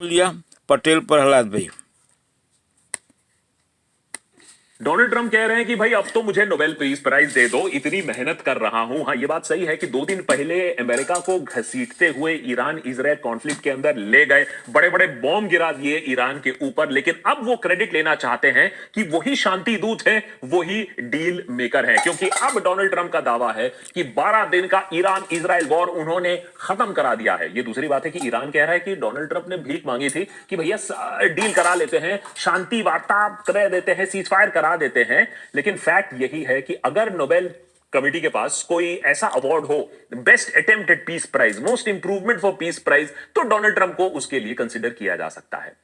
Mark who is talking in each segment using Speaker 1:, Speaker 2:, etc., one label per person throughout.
Speaker 1: लिया पटेल प्रहलाद भाई।
Speaker 2: Donald Trump कह रहे हैं कि भाई अब तो मुझे नोबेल पीस प्राइज दे दो, इतनी मेहनत कर रहा हूं। हाँ, ये बात सही है कि 2 दिन पहले अमेरिका को घसीटते हुए ईरान इजराइल कॉन्फ्लिक्ट के अंदर ले गए, बड़े बड़े बॉम्ब गिरा दिए ईरान के ऊपर, लेकिन अब वो क्रेडिट लेना चाहते हैं कि वही शांति दूत है, वही डील मेकर है। क्योंकि अब डोनाल्ड ट्रंप का दावा है कि 12 दिन का ईरान इजराइल वॉर उन्होंने खत्म करा दिया है। ये दूसरी बात है कि ईरान कह रहा है कि डोनाल्ड ट्रंप ने भीख मांगी थी कि भैया डील करा लेते हैं, शांति वार्ता कर देते हैं, सीज फायर करा देते हैं। लेकिन फैक्ट यही है कि अगर नोबेल कमिटी के पास कोई ऐसा अवार्ड हो, best attempt at peace prize, most improvement for peace prize, तो डोनाल्ड ट्रंप को उसके लिए कंसिडर किया जा सकता है।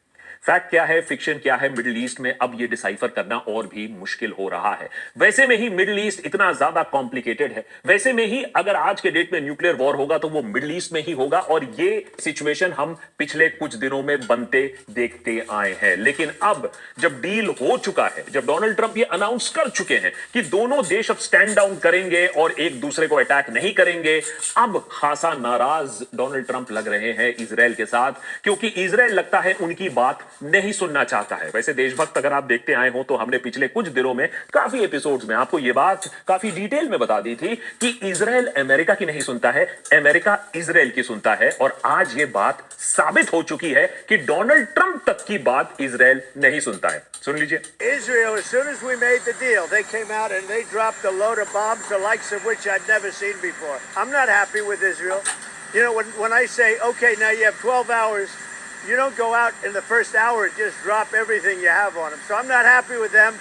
Speaker 2: फैक्ट क्या है, फिक्शन क्या है मिडिल ईस्ट में, अब ये डिसाइफर करना और भी मुश्किल हो रहा है। वैसे में ही मिडिल ईस्ट इतना ज्यादा कॉम्प्लिकेटेड है, वैसे में ही अगर आज के डेट में न्यूक्लियर वॉर होगा तो वो मिडिल ईस्ट में ही होगा, और ये सिचुएशन हम पिछले कुछ दिनों में बनते देखते आए हैं। लेकिन अब जब डील हो चुका है, जब डोनाल्ड ट्रंप ये अनाउंस कर चुके हैं कि दोनों देश अब स्टैंड डाउन करेंगे और एक दूसरे को अटैक नहीं करेंगे, अब खासा नाराज डोनाल्ड ट्रंप लग रहे हैं इजराइल के साथ, क्योंकि इजराइल लगता है उनकी बात नहीं सुनना चाहता है। वैसे देशभक्त अगर आप देखते आए हो तो हमने पिछले कुछ दिनों में काफी एपिसोड्स में आपको यह बात काफी डिटेल में बता दी थी कि इजराइल अमेरिका की नहीं सुनता है, अमेरिका इजराइल की सुनता है। और आज यह बात साबित हो चुकी है कि डोनाल्ड ट्रंप तक की बात इजराइल नहीं सुनता है। सुन लीजिए।
Speaker 3: Israel, as soon as we made the deal, they came out and they dropped a load of bombs, the likes of which I'd never seen before. I'm not happy with Israel. You know, when I say, okay, now you have 12 hours, you don't go out in the first hour and just drop everything you have on them. So I'm not happy with them.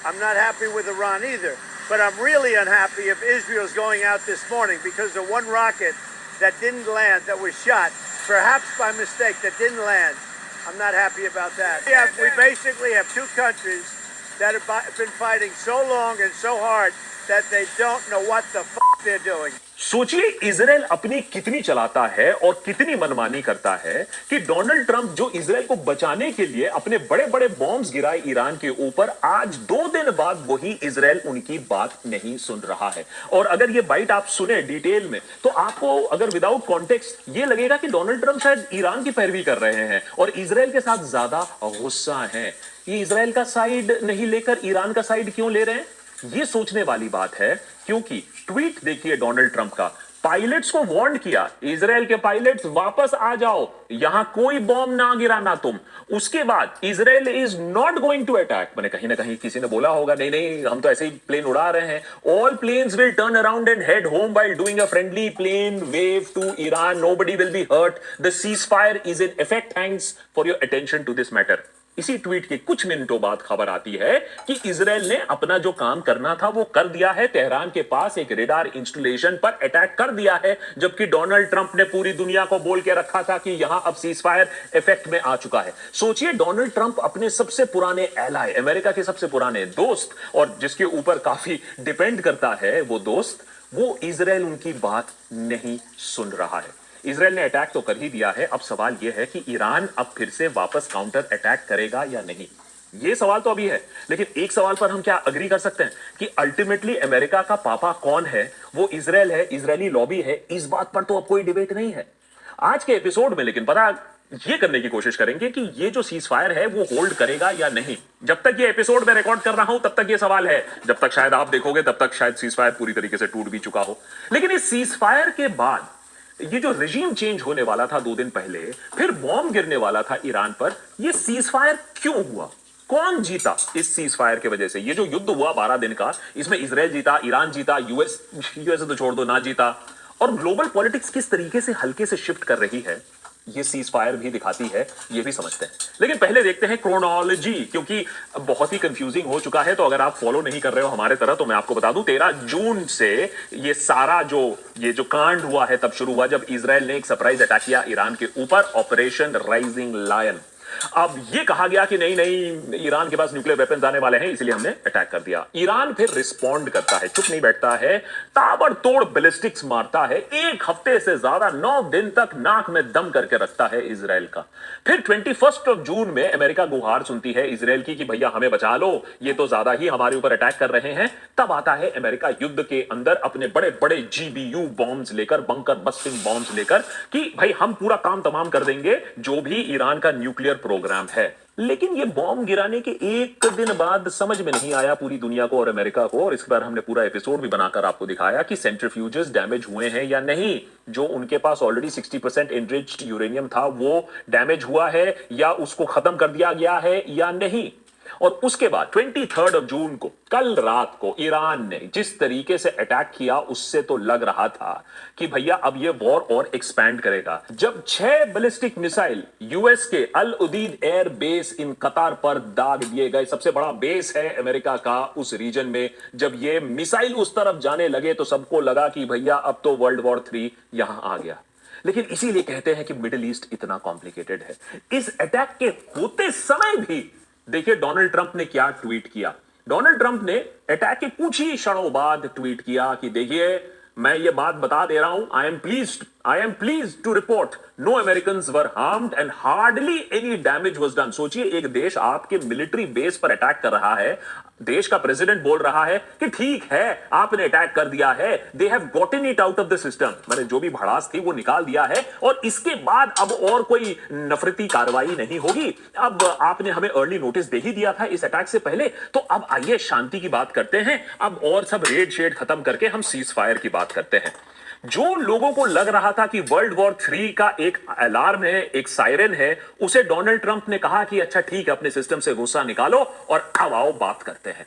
Speaker 3: I'm not happy with Iran either. But I'm really unhappy if Israel's going out this morning because the one rocket that didn't land, that was shot, perhaps by mistake, that didn't land. I'm not happy about that. We basically have two countries that have been fighting so long and so hard that they don't know what the fuck they're doing.
Speaker 2: सोचिए Israel अपनी कितनी चलाता है और कितनी मनमानी करता है कि डोनाल्ड ट्रंप जो इजराइल को बचाने के लिए अपने बड़े बड़े बॉम्ब्स गिराए ईरान के ऊपर, आज 2 दिन बाद वही इजराइल उनकी बात नहीं सुन रहा है। और अगर ये बाइट आप सुने डिटेल में तो आपको अगर विदाउट कॉन्टेक्स्ट ये लगेगा कि डोनाल्ड ट्रंप शायद ईरान की पैरवी कर रहे हैं और इजराइल के साथ ज्यादा गुस्सा है। ये इजराइल का साइड नहीं लेकर ईरान का साइड क्यों ले रहे हैं, ये सोचने वाली बात है। क्योंकि ट्वीट देखिए डोनाल्ड ट्रंप का, पायलट्स को वार्न किया, इजराइल के पायलट्स वापस आ जाओ, यहां कोई बॉम्ब ना गिराना तुम। उसके बाद Israel is not going to attack. मैंने कहीं ना कहीं किसी ने बोला होगा नहीं नहीं हम तो ऐसे ही प्लेन उड़ा रहे हैं, all planes will turn around and head home while doing a friendly plane wave to Iran, nobody will be hurt, the cease fire is in effect, thanks for your attention to this matter. इसी tweet के कुछ मिनटों बाद खबर आती है कि Israel ने अपना जो काम करना था वो कर दिया है, तेहरान के पास एक रेडार इंस्टॉलेशन पर अटैक कर दिया है, जबकि डोनाल्ड ट्रंप ने पूरी दुनिया को बोल के रखा था कि यहां अब सीज फायर इफेक्ट में आ चुका है। सोचिए डोनाल्ड ट्रंप अपने सबसे पुराने एलाय, अमेरिका के सबसे पुराने दोस्त और जिसके ऊपर काफी डिपेंड करता है वो दोस्त, वो इजराइल उनकी बात नहीं सुन रहा है। इजराइल ने अटैक तो कर ही दिया है, अब सवाल यह है कि ईरान अब फिर से वापस काउंटर अटैक करेगा या नहीं, ये सवाल तो अभी है। लेकिन एक सवाल पर हम क्या अग्री कर सकते हैं कि अल्टीमेटली अमेरिका का पापा कौन है, वो इजराइल है, इजरायली लॉबी है। इस बात पर तो अब कोई डिबेट नहीं है आज के एपिसोड में। लेकिन पता ये करने की कोशिश करेंगे कि ये जो सीज फायर है वो होल्ड करेगा या नहीं। जब तक ये एपिसोड में रिकॉर्ड कर रहा हूं तब तक ये सवाल है, जब तक शायद आप देखोगे तब तक शायद सीज फायर पूरी तरीके से टूट भी चुका हो। लेकिन इस सीज फायर के बाद ये जो रेजिम चेंज होने वाला था 2 दिन पहले, फिर बॉम्ब गिरने वाला था ईरान पर, ये सीज फायर क्यों हुआ, कौन जीता इस सीज फायर के वजह से? ये जो युद्ध हुआ 12 दिन का, इसमें इजराइल जीता, ईरान जीता, यूएस तो छोड़ दो ना जीता, और ग्लोबल पॉलिटिक्स किस तरीके से हल्के से शिफ्ट कर रही है ये सीज फायर भी दिखाती है, ये भी समझते हैं। लेकिन पहले देखते हैं क्रोनोलॉजी, क्योंकि बहुत ही कंफ्यूजिंग हो चुका है। तो अगर आप फॉलो नहीं कर रहे हो हमारे तरह तो मैं आपको बता दूं, 13 जून से ये सारा जो कांड हुआ है तब शुरू हुआ जब इजराइल ने एक सरप्राइज अटैक किया ईरान के ऊपर, ऑपरेशन राइजिंग लायन। अब ये कहा गया कि नहीं नहीं, ईरान के पास न्यूक्लियर वेपन्स आने वाले हैं, इसलिए हमने अटैक कर दिया। ईरान फिर रिस्पॉन्ड करता है, चुप नहीं बैठता है, ताबड़तोड़ बैलिस्टिक्स मारता है, एक हफ्ते से ज्यादा 9 दिन तक नाक में दम करके रखता है इजराइल का। फिर 21 जून में अमेरिका गुहार सुनती है इजराइल की कि भैया हमें बचा लो, ये तो ज्यादा ही हमारे ऊपर अटैक कर रहे हैं। तब आता है अमेरिका युद्ध के अंदर अपने बड़े बड़े GBU बॉम्ब्स लेकर, बंकर बस्टिंग बॉम्ब्स लेकर, कि भाई हम पूरा काम तमाम कर देंगे जो भी ईरान का न्यूक्लियर प्रोग्राम है। लेकिन ये बॉम्ब गिराने के एक दिन बाद समझ में नहीं आया पूरी दुनिया को और अमेरिका को, और इस बार हमने पूरा एपिसोड भी बनाकर आपको दिखाया कि सेंट्रीफ्यूजेस डैमेज हुए हैं या नहीं। जो उनके पास ऑलरेडी 60% एनरिच्ड यूरेनियम था वो डैमेज हुआ है या उसको खत्म कर दिया गया है या नहीं। और उसके बाद 23 जून को, कल रात को, ईरान ने जिस तरीके से अटैक किया उससे तो लग रहा था कि भैया अब ये वॉर और एक्सपैंड करेगा। जब 6 बैलिस्टिक मिसाइल यूएस के अल उदीद एयर बेस इन कतार पर दाग दिए गए, सबसे बड़ा बेस है अमेरिका का उस रीजन में, जब ये मिसाइल उस तरफ जाने लगे तो सबको लगा कि भैया अब तो वर्ल्ड वॉर 3 यहां आ गया। लेकिन इसीलिए कहते हैं कि मिडिल ईस्ट इतना कॉम्प्लिकेटेड है। इस अटैक के होते समय भी देखिए डोनाल्ड ट्रंप ने क्या ट्वीट किया। डोनाल्ड ट्रंप ने अटैक के कुछ ही क्षणों बाद ट्वीट किया कि देखिए मैं ये बात बता दे रहा हूं, I am pleased to report no Americans were harmed and hardly any damage was done. सोचिए एक देश आपके मिलिट्री बेस पर अटैक कर रहा है, देश का प्रेसिडेंट बोल रहा है कि ठीक है आपने अटैक कर दिया है, they have gotten it out of the system, मैंने जो भी भड़ास थी वो निकाल दिया है और इसके बाद अब और कोई नफरती कार्रवाई नहीं होगी। अब आपने हमें अर्ली नोटिस दे ही दिया था इस अटैक से पहले, तो अब आइए शांति की बात करते हैं, अब और सब रेड शेड खत्म करके हम सीज फायर की बात करते हैं। जो लोगों को लग रहा था कि वर्ल्ड वॉर 3 का एक अलार्म है, एक सायरन है, उसे डोनाल्ड ट्रंप ने कहा कि अच्छा ठीक है अपने सिस्टम से गुस्सा निकालो और अब आओ बात करते हैं।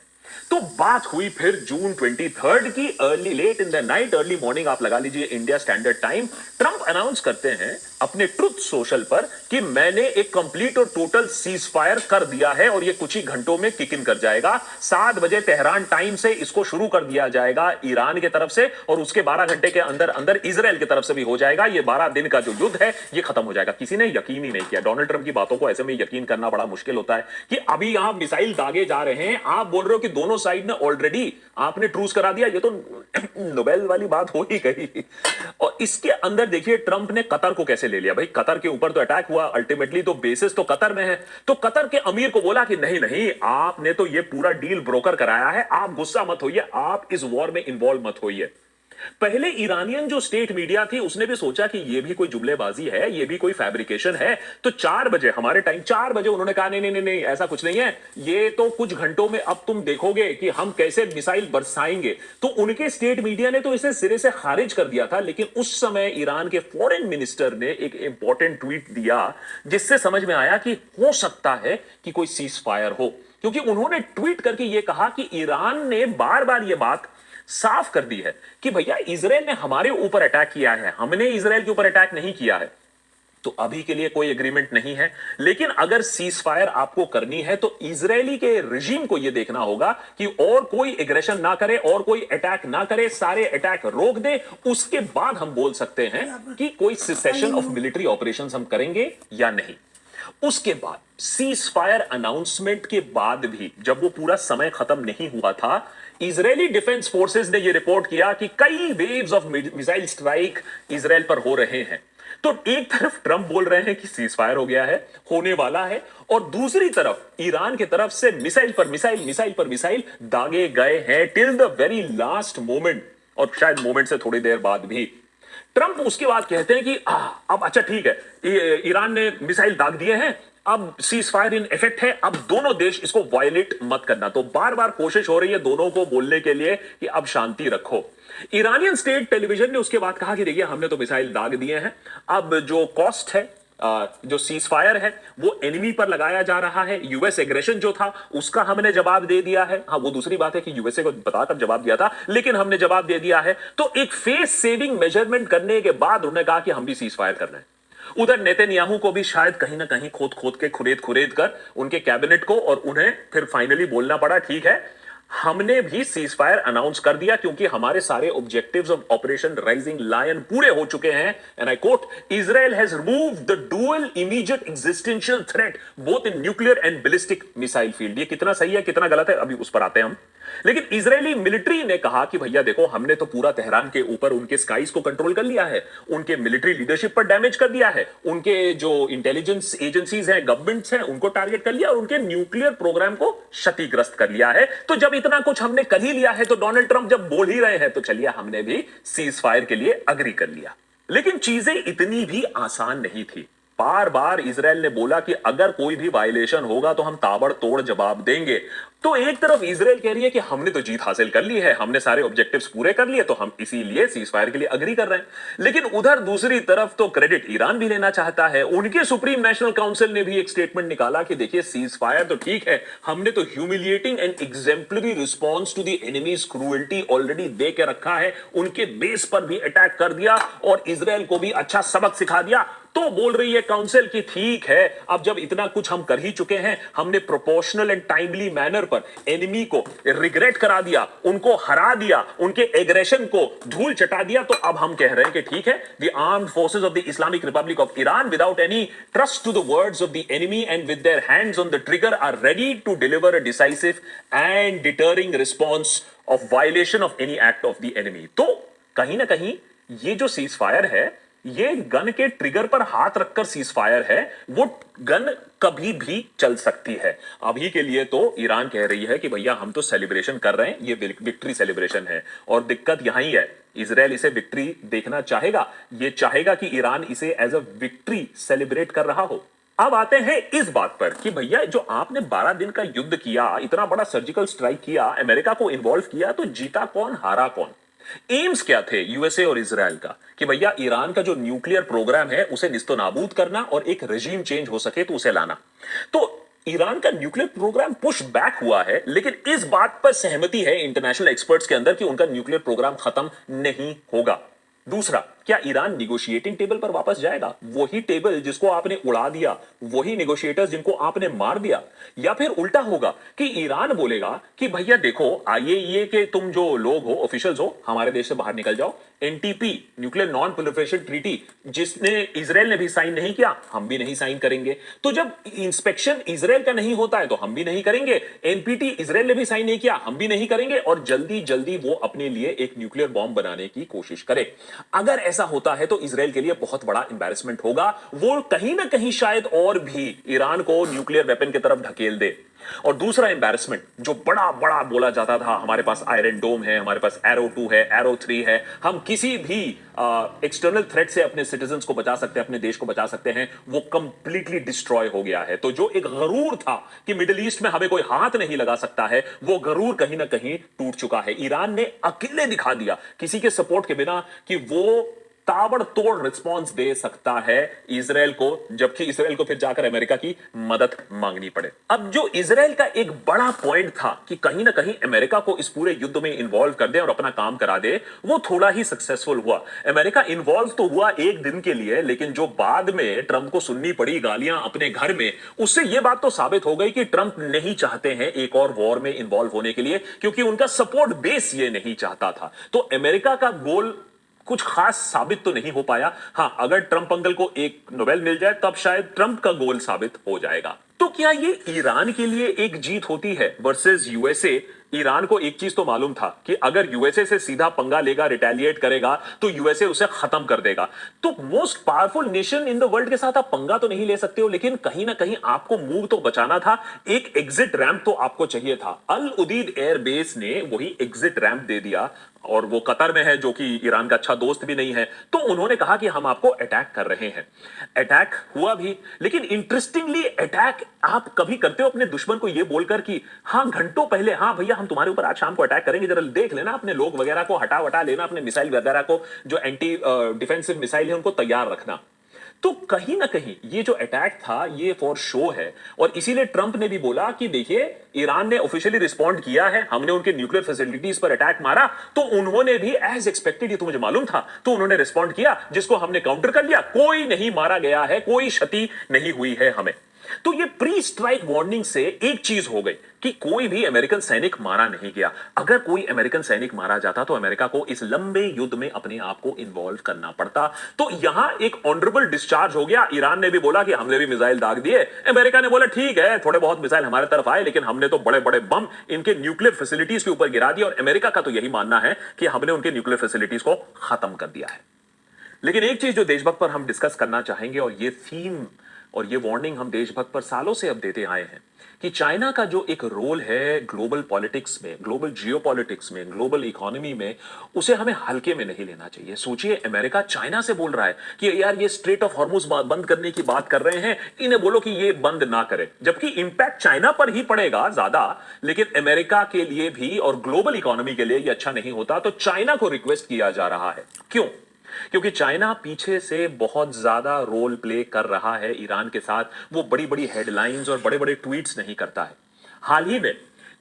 Speaker 2: तो बात हुई फिर जून 23 की, early late in the night, early morning आप लगा लीजिए India standard time. Trump announce करते हैं अपने ट्रुथ सोशल पर कि मैंने एक कंप्लीट और टोटल सीज फायर कर दिया है और ये कुछ ही घंटों में किक इन कर जाएगा। 7 बजे तेहरान टाइम से इसको शुरू कर दिया जाएगा ईरान की तरफ से और उसके 12 घंटे के अंदर अंदर इजराइल की तरफ से भी हो जाएगा। ये 12 दिन का जो युद्ध है ये खत्म हो जाएगा। किसी ने यकीन ही नहीं किया। डोनाल्ड ट्रंप की बातों को ऐसे में यकीन करना बड़ा मुश्किल होता है कि अभी यहां मिसाइल दागे जा रहे हैं, आप बोल रहे हो कि दोनों साइड ने ऑलरेडी आपने ट्रूस करा दिया, ये तो नोबेल वाली बात हो ही गई। और इसके अंदर देखिए ट्रंप ने कतर को कैसे ले लिया। भाई कतर के ऊपर तो अटैक हुआ, अल्टीमेटली तो बेसिस तो कतर में है, तो कतर के अमीर को बोला कि नहीं नहीं आपने तो ये पूरा डील ब्रोकर कराया है, आप गुस्सा मत होइए, आप इस वॉर में इन्वॉल्व मत होइए। पहले ईरानियन जो स्टेट मीडिया थी उसने भी सोचा कि ये भी कोई जुमलेबाजी है, ये भी कोई फैब्रिकेशन है, तो 4 बजे हमारे टाइम 4 बजे उन्होंने कहा नहीं नहीं नहीं नहीं ऐसा कुछ नहीं है, ये तो कुछ घंटों में अब तुम देखोगे कि हम कैसे मिसाइल बरसाएंगे। तो उनके स्टेट मीडिया ने तो इसे सिरे से खारिज कर दिया था। लेकिन उस समय ईरान के फॉरेन मिनिस्टर ने एक इंपॉर्टेंट ट्वीट दिया जिससे समझ में आया कि हो सकता है कि कोई सीज फायर हो, क्योंकि उन्होंने ट्वीट करके यह कहा कि ईरान ने बार बार यह बात साफ कर दी है कि भैया इजराइल ने हमारे ऊपर अटैक किया है, हमने इजराइल के ऊपर अटैक नहीं किया है। तो अभी के लिए कोई एग्रीमेंट नहीं है, लेकिन अगर सीज फायर आपको करनी है तो इजरायली के रिजीम को यह देखना होगा कि और कोई एग्रेशन ना करे और कोई अटैक ना करे, सारे अटैक रोक दे, उसके बाद हम बोल सकते हैं कि कोई सेशन ऑफ मिलिट्री ऑपरेशंस हम करेंगे या नहीं। उसके बाद सीज फायर अनाउंसमेंट के बाद भी जब वो पूरा समय खत्म नहीं हुआ था, इजरायली डिफेंस फोर्सेस ने यह रिपोर्ट किया कि कई waves of missile strike Israel पर हो रहे हैं। तो एक तरफ ट्रंप बोल रहे हैं कि सीज फायर हो गया है, होने वाला है, और दूसरी तरफ ईरान की तरफ से मिसाइल पर मिसाइल, मिसाइल पर मिसाइल दागे गए हैं till the very last moment, और शायद मोमेंट से थोड़ी देर बाद भी। ट्रंप उसके बाद कहते हैं कि अब अच्छा ठीक है, ईरान ने मिसाइल दाग दिए हैं, अब सीज फायर इन इफेक्ट है, अब दोनों देश इसको वायलेट मत करना। तो बार बार कोशिश हो रही है दोनों को बोलने के लिए कि अब शांति रखो। ईरानियन स्टेट टेलीविजन ने उसके बाद कहा कि देखिए हमने तो मिसाइल दाग दिए हैं, अब जो कॉस्ट है, जो सीज फायर है वो एनिमी पर लगाया जा रहा है। यूएस एग्रेशन जो था उसका हमने जवाब दे दिया है। हाँ वो दूसरी बात है कि यूएसए को बताकर जवाब दिया था, लेकिन हमने जवाब दे दिया है। तो एक फेस सेविंग मेजरमेंट करने के बाद उन्होंने कहा कि हम भी सीज फायर कर रहे हैं। उधर नेतन्याहू को भी शायद कहीं ना कहीं खोद खोद के खुरेद खुरेद कर उनके कैबिनेट को और उन्हें फिर फाइनली बोलना पड़ा ठीक है हमने भी सीज फायर अनाउंस कर दिया क्योंकि हमारे सारे objectives of operation rising lion पूरे हो चुके हैं। And I quote, Israel has removed the dual immediate existential threat both in nuclear and ballistic missile field. ये कितना सही है कितना गलत है अभी उस पर आते हैं हम। लेकिन इजरायली मिलिट्री ने कहा कि भैया देखो, हमने तो पूरा तेहरान के ऊपर उनके स्काईज को कंट्रोल कर लिया है, उनके मिलिट्री लीडरशिप पर डैमेज कर दिया है, उनके जो इंटेलिजेंस एजेंसीज हैं, गवर्नमेंट्स हैं, उनको टारगेट कर लिया और उनके न्यूक्लियर प्रोग्राम को क्षतिग्रस्त कर लिया है। तो जब इतना कुछ हमने कर ही लिया है तो डोनाल्ड ट्रंप जब बोल ही रहे हैं तो चलिए हमने भी सीज फायर के लिए अग्री कर लिया। लेकिन चीजें इतनी भी आसान नहीं थी। बार बार इजराइल ने बोला कि अगर कोई भी वायलेशन होगा तो हम ताबड़तोड़ जवाब देंगे। तो एक तरफ इजराइल कह रही है कि हमने तो जीत हासिल कर ली है, हमने सारे ऑब्जेक्टिव्स पूरे कर लिए, तो हम इसीलिए सीज फायर के लिए अग्री कर रहे हैं। लेकिन उधर दूसरी तरफ तो क्रेडिट ईरान भी लेना चाहता है। उनके सुप्रीम नेशनल काउंसिल ने भी एक स्टेटमेंट निकाला कि देखिए, सीज फायर तो ठीक है, हमने तो humiliating and exemplary response to the enemy's cruelty already दे के रखा है, उनके बेस पर भी अटैक कर दिया और इजराइल को भी अच्छा सबक सिखा दिया। तो बोल रही है काउंसिल कि ठीक है, अब जब इतना कुछ हम कर ही चुके हैं, हमने प्रोपोर्शनल एंड टाइमली मैनर पर एनिमी को रिग्रेट करा दिया, उनको हरा दिया, उनके एग्रेशन को धूल चटा दिया, तो अब हम कह रहे हैं कि ठीक है, the armed forces of the Islamic Republic of Iran without any trust to the words of the enemy and with their hands on the trigger are ready to deliver a decisive and deterring response of violation of any act of the enemy. तो कहीं ना कहीं ये जो cease fire है, ये gun के trigger पर हाथ रखकर सीज फायर है, वो गन कभी भी चल सकती है। अभी के लिए तो ईरान कह रही है कि भैया हम तो सेलिब्रेशन कर रहे हैं, ये विक्ट्री सेलिब्रेशन है। और दिक्कत यही है, इजराइल इसे विक्ट्री देखना चाहेगा, ये चाहेगा कि ईरान इसे एज अ विक्ट्री सेलिब्रेट कर रहा हो। अब आते हैं इस बात पर कि भैया जो आपने 12 दिन का युद्ध किया, इतना बड़ा सर्जिकल स्ट्राइक किया, अमेरिका को इन्वॉल्व किया, तो जीता कौन हारा कौन? एम्स क्या थे यूएसए और इजराइल का? कि भैया ईरान का जो न्यूक्लियर प्रोग्राम है उसे निस्तनाबूद करना और एक रेजिम चेंज हो सके तो उसे लाना। तो ईरान का न्यूक्लियर प्रोग्राम पुश बैक हुआ है, लेकिन इस बात पर सहमति है इंटरनेशनल एक्सपर्ट्स के अंदर कि उनका न्यूक्लियर प्रोग्राम खत्म नहीं होगा। दूसरा, क्या ईरान निगोशिएटिंग टेबल पर वापस जाएगा? वही टेबल जिसको आपने उड़ा दिया, वही नेगोशिएटर्स जिनको आपने मार दिया? या फिर उल्टा होगा कि ईरान बोलेगा कि भैया देखो, आईएईए के तुम जो लोग हो, ऑफिशियल्स हो, हमारे देश से बाहर निकल जाओ। NTP, nuclear non proliferation treaty, जिसने इजराइल ने भी साइन नहीं किया, हम भी नहीं साइन करेंगे। तो जब इंस्पेक्शन इजराइल का नहीं होता है तो हम भी नहीं करेंगे। एनपीटी, इजराइल ने भी साइन नहीं किया, हम भी नहीं करेंगे। और जल्दी जल्दी वो अपने लिए एक न्यूक्लियर बॉम्ब बनाने की कोशिश करे। अगर ऐसा होता है तो इजराइल के लिए बहुत बड़ा एम्बैरेसमेंट होगा। वो कहीं ना कहीं शायद और भी ईरान को न्यूक्लियर वेपन की तरफ ढकेल दे। और दूसरा एम्बैरेसमेंट जो बड़ा बड़ा बोला जाता था, हमारे पास आयरन डोम है, हमारे पास एरो 2 है, एरो 3 है, हम किसी भी एक्सटर्नल थ्रेट से अपने सिटीजंस को बचा सकते हैं, अपने देश को बचा सकते हैं, वो कंप्लीटली डिस्ट्रॉय हो गया है। तो जो एक गरूर था कि मिडिल ईस्ट में हमें कोई हाथ नहीं लगा सकता है, वो गरूर कहीं ना कहीं टूट चुका है। ईरान ने अकेले दिखा दिया, किसी के सपोर्ट के बिना, कि वो ताबड़तोड़ रिस्पॉन्स दे सकता है इजराइल को, जबकि इजराइल को फिर जाकर अमेरिका की मदद मांगनी पड़े। अब जो इजराइल का एक बड़ा पॉइंट था कि कहीं ना कहीं अमेरिका को इस पूरे युद्ध में इन्वॉल्व कर दे और अपना काम करा दे, वो थोड़ा ही सक्सेसफुल हुआ। अमेरिका इन्वॉल्व तो हुआ एक दिन के लिए, लेकिन जो बाद में ट्रंप को सुननी पड़ी गालियां अपने घर में, उससे यह बात तो साबित हो गई कि ट्रंप नहीं चाहते हैं एक और वॉर में इन्वॉल्व होने के लिए, क्योंकि उनका सपोर्ट बेस ये नहीं चाहता था। तो अमेरिका का गोल कुछ खास साबित तो नहीं हो पाया। हां, अगर ट्रंप अंकल को एक नोबेल मिल जाए तब शायद ट्रंप का गोल साबित हो जाएगा। तो क्या ये ईरान के लिए एक जीत होती है वर्सेस यूएसए? ईरान को एक चीज तो मालूम था कि अगर यूएसए से सीधा पंगा लेगा, रिटेलिएट करेगा, तो यूएसए उसे खत्म कर देगा। तो most powerful nation in the world के साथ आप पंगा तो नहीं ले सकते हो, लेकिन कहीं ना कहीं आपको मूव तो बचाना था, एक एग्जिट रैंप तो आपको चाहिए था। अल उदीद एयरबेस ने वही एग्जिट रैंप दे दिया, और वो कतर में है, जो कि ईरान का अच्छा दोस्त भी नहीं है। तो उन्होंने कहा कि हम आपको अटैक कर रहे हैं। अटैक हुआ भी, लेकिन इंटरेस्टिंगली अटैक आप कभी करते हो अपने दुश्मन को ये बोलकर कि हाँ घंटों पहले, हाँ भैया हम तुम्हारे ऊपर आज शाम को अटैक करेंगे, जरा देख लेना, अपने लोग वगैरह को हटा वटा लेना, अपने मिसाइल वगैरह को, जो एंटी डिफेंसिव मिसाइल है उनको तैयार रखना। तो कहीं ना कहीं ये जो अटैक था ये फॉर शो है, और इसीलिए ट्रंप ने भी बोला कि देखिए ईरान ने ऑफिशियली रिस्पॉन्ड किया है, हमने उनके न्यूक्लियर फैसिलिटीज पर अटैक मारा तो उन्होंने भी एज एक्सपेक्टेड, ये तो मुझे मालूम था, तो उन्होंने रिस्पॉन्ड किया जिसको हमने काउंटर कर लिया, कोई नहीं मारा गया है, कोई क्षति नहीं हुई है हमें। तो ये प्री स्ट्राइक वार्निंग से एक चीज हो गई कि कोई भी अमेरिकन सैनिक मारा नहीं गया। अगर कोई अमेरिकन सैनिक मारा जाता तो अमेरिका को इस लंबे युद्ध में अपने आप को इन्वॉल्व करना पड़ता। तो यहां एक ऑनरेबल डिस्चार्ज हो गया। ईरान ने भी बोला कि हमने भी मिसाइल दाग दिए, अमेरिका ने बोला ठीक है थोड़े बहुत मिसाइल हमारे तरफ आए लेकिन हमने तो बड़े बड़े बम इनके न्यूक्लियर फैसिलिटीज के ऊपर गिरा दिया, और अमेरिका का तो यही मानना है कि हमने उनके न्यूक्लियर फैसिलिटीज को खत्म कर दिया है। लेकिन एक चीज जो देशभक्त पर हम डिस्कस करना चाहेंगे, और ये थीम और ये वार्निंग हम देशभक्त पर सालों से अब देते आए हैं, कि चाइना का जो एक रोल है ग्लोबल पॉलिटिक्स में, ग्लोबल जियोपॉलिटिक्स में, ग्लोबल इकोनॉमी में, उसे हमें हल्के में नहीं लेना चाहिए। सोचिए अमेरिका चाइना से बोल रहा है कि यार ये स्ट्रेट ऑफ हॉर्मुज बंद करने की बात कर रहे हैं, इन्हें बोलो कि ये बंद ना करे, जबकि इंपैक्ट चाइना पर ही पड़ेगा ज्यादा, लेकिन अमेरिका के लिए भी और ग्लोबल इकोनॉमी के लिए ये अच्छा नहीं होता। तो चाइना को रिक्वेस्ट किया जा रहा है। क्यों? क्योंकि चाइना पीछे से बहुत ज्यादा रोल प्ले कर रहा है ईरान के साथ। वो बड़ी बड़ी हेडलाइंस और बड़े बड़े ट्वीट्स नहीं करता है। हाल ही में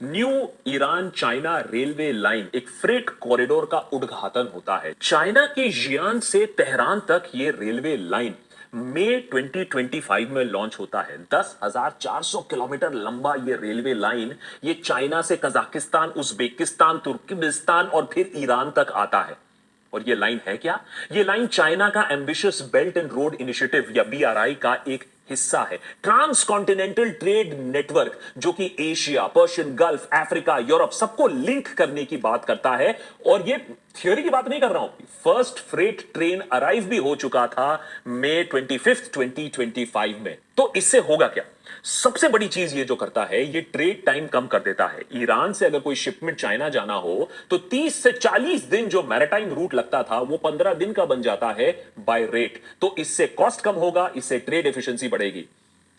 Speaker 2: new Iran China railway line, एक फ्रेट कॉरिडोर का उद्घाटन होता है। चाइना के जियान से तेहरान तक ये रेलवे लाइन मई 2025 में लॉन्च होता है। 10,400 किलोमीटर लंबा ये रेलवे लाइन, ये चाइना से कजाकिस्तान, उज्बेकिस्तान, तुर्कमेनिस्तान और फिर ईरान तक आता है। और ये लाइन है क्या? ये लाइन चाइना का ambitious belt and road initiative या BRI का एक हिस्सा है। ट्रांस कॉन्टिनेंटल ट्रेड नेटवर्क, जो कि Asia, Persian gulf, Africa, Europe सबको लिंक करने की बात करता है। और ये थियोरी की बात नहीं कर रहा हूं, फर्स्ट फ्रेट ट्रेन अराइव भी हो चुका था मई 25, 2025 में। तो इससे होगा क्या? सबसे बड़ी चीज ये जो करता है, ये ट्रेड टाइम कम कर देता है। ईरान से अगर कोई शिपमेंट चाइना जाना हो तो 30 से 40 दिन जो मैरिटाइम रूट लगता था वो 15 दिन का बन जाता है बाय रेट। तो इससे कॉस्ट कम होगा, इससे ट्रेड एफिशिएंसी बढ़ेगी।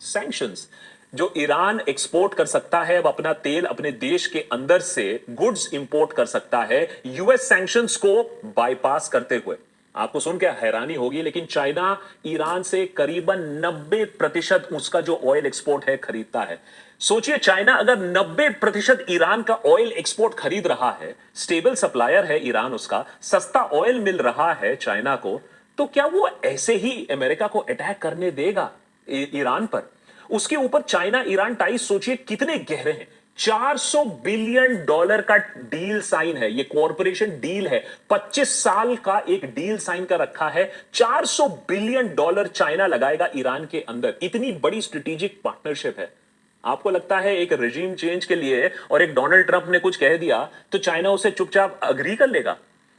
Speaker 2: सैंक्शंस, जो ईरान एक्सपोर्ट कर सकता है, अब अपना तेल अपने देश के अंदर से गुड्स इंपोर्ट कर सकता है यूएस सैंक्शंस को बाईपास करते हुए। आपको सुन के हैरानी होगी, लेकिन चाइना ईरान से करीबन 90% उसका जो ऑयल एक्सपोर्ट है खरीदता है। सोचिए चाइना अगर 90% ईरान का ऑयल एक्सपोर्ट खरीद रहा है, स्टेबल सप्लायर है ईरान, उसका सस्ता ऑयल मिल रहा है चाइना को, तो क्या वो ऐसे ही अमेरिका को अटैक करने देगा ईरान पर? उसके ऊपर चाइना ईरान टाइज सोचिए कितने गहरे हैं। $400 बिलियन का डील साइन है, ये कॉर्पोरेशन डील है, 25 साल का एक डील साइन कर रखा है। $400 बिलियन चाइना लगाएगा ईरान के अंदर। इतनी बड़ी स्ट्रेटेजिक पार्टनरशिप है। आपको लगता है एक रेजिम चेंज के लिए और एक डोनाल्ड ट्रंप ने कुछ कह दिया तो चाइना उसे चुपचाप अग्री कर लेगा?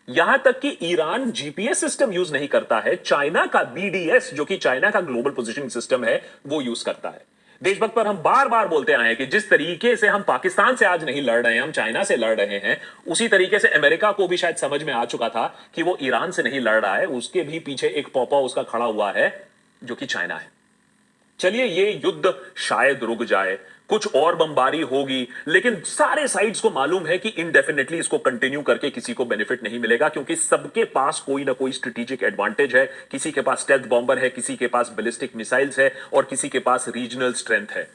Speaker 2: यहां तक कि ईरान जीपीएस सिस्टम यूज नहीं करता है, चाइना का BDS, जो कि चाइना का ग्लोबल पोजीशनिंग सिस्टम है, वो यूज करता है। देशभक्त पर हम बार बार बोलते आए हैं कि जिस तरीके से हम पाकिस्तान से आज नहीं लड़ रहे हैं, हम चाइना से लड़ रहे हैं, उसी तरीके से अमेरिका को भी शायद समझ में आ चुका था कि वो ईरान से नहीं लड़ रहा है, उसके भी पीछे एक पौपा उसका खड़ा हुआ है जो कि चाइना है। चलिए ये युद्ध शायद रुक जाए, कुछ और बमबारी होगी, लेकिन सारे साइड्स को मालूम है कि इनडेफिनेटली इसको कंटिन्यू करके किसी को बेनिफिट नहीं मिलेगा, क्योंकि सबके पास कोई ना कोई स्ट्रेटेजिक एडवांटेज है। किसी के पास स्टेल्थ बॉम्बर है, किसी के पास बैलिस्टिक मिसाइल्स है और किसी के पास रीजनल स्ट्रेंथ है।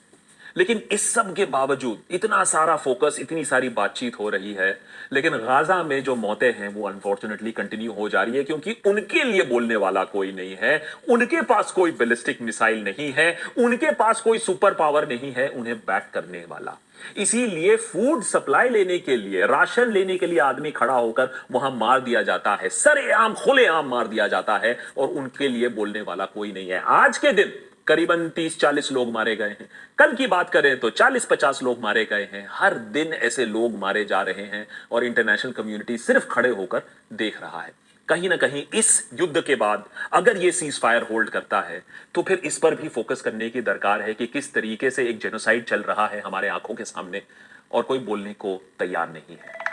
Speaker 2: लेकिन इस सब के बावजूद इतना सारा फोकस, इतनी सारी बातचीत हो रही है, लेकिन गाजा में जो मौतें हैं वो अनफॉर्चुनेटली कंटिन्यू हो जा रही है, क्योंकि उनके लिए बोलने वाला कोई नहीं है, उनके पास कोई बैलिस्टिक मिसाइल नहीं है, उनके पास कोई सुपर पावर नहीं है उन्हें बैक करने वाला। इसीलिए फूड सप्लाई लेने के लिए, राशन लेने के लिए आदमी खड़ा होकर वहां मार दिया जाता है, सरेआम खुलेआम मार दिया जाता है, और उनके लिए बोलने वाला कोई नहीं है। आज के दिन करीबन 30-40 लोग मारे गए हैं, कल की बात करें तो 40-50 लोग मारे गए हैं। हर दिन ऐसे लोग मारे जा रहे हैं और इंटरनेशनल कम्युनिटी सिर्फ खड़े होकर देख रहा है। कहीं ना कहीं इस युद्ध के बाद अगर ये सीज फायर होल्ड करता है तो फिर इस पर भी फोकस करने की दरकार है कि किस तरीके से एक जेनोसाइड चल रहा है हमारे आंखों के सामने और कोई बोलने को तैयार नहीं है।